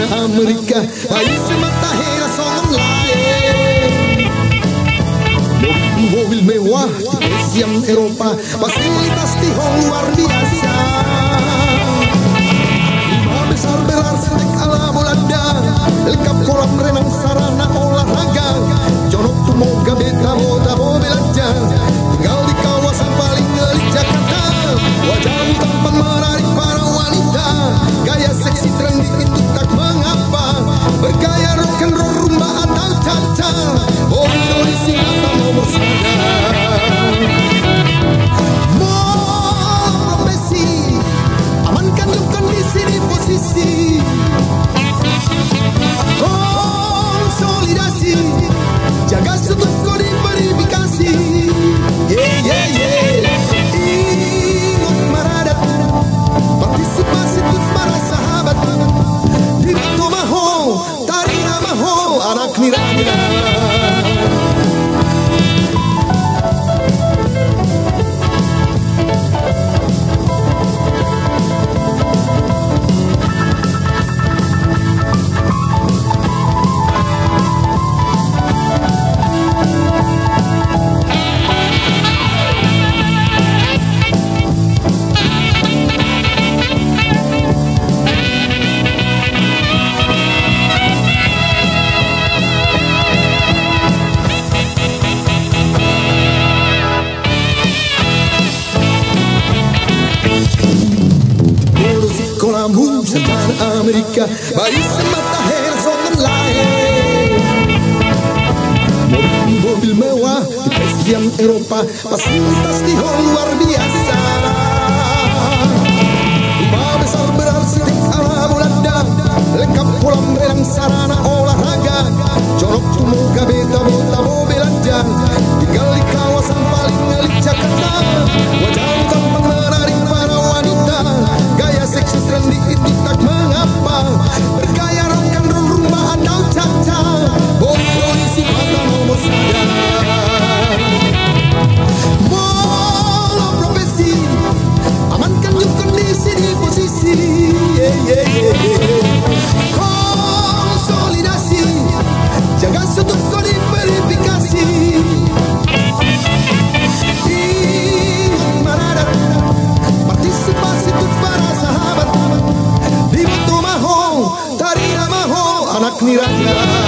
Amerika, país mata hera songon lain. Mobil mewah di Asia Eropa, fasilitas tihong luar biasa. Rumah besar berarsitek ala Belanda, lengkap kolam renang sarana olahraga. Jonok tumoga beta bota belanja, tinggal di kawasan paling elit Jakarta. Wajahmu tampan menarik para wanita, gaya seksi trendy itu tak mengapa. Bergaya rock and roll, rumba atau cha-cha, oh Indonesia kata nomor satu. Mau profesi, amankan yuk kondisi di posisi. Konsolidasi, jaga sudut kau diverifikasi. Yeah, yeah, yeah. Ingat maradat, partisipasi untuk para sahabat. Dito maho, tarina maho, anak niranya. Santana Amerika, país mata hera songon lain. Mobil mewah di Asia Eropa, fasilitas tihong luar biasa. Rumah besar berarsitek ala Belanda, lengkap kolam renang sarana olahraga. Jonok tumoga beta bota belanja, tinggal di kawasan paling elit Jakarta. Wajahmu tampan menarik para wanita, gaya seksi trendy itu tak mengapa. Bergaya rock and roll, rumba atau cha-cha, oh Indonesia kata nomor satu. Mau profesi, amankan yuk kondisi di posisi. Yeah, yeah, yeah. Konsolidasi, jaga sudut kau diverifikasi. Ingat maradat, partisipasi untuk para sahabat. Di Batu Maho, Tarina Maho, anak niranya.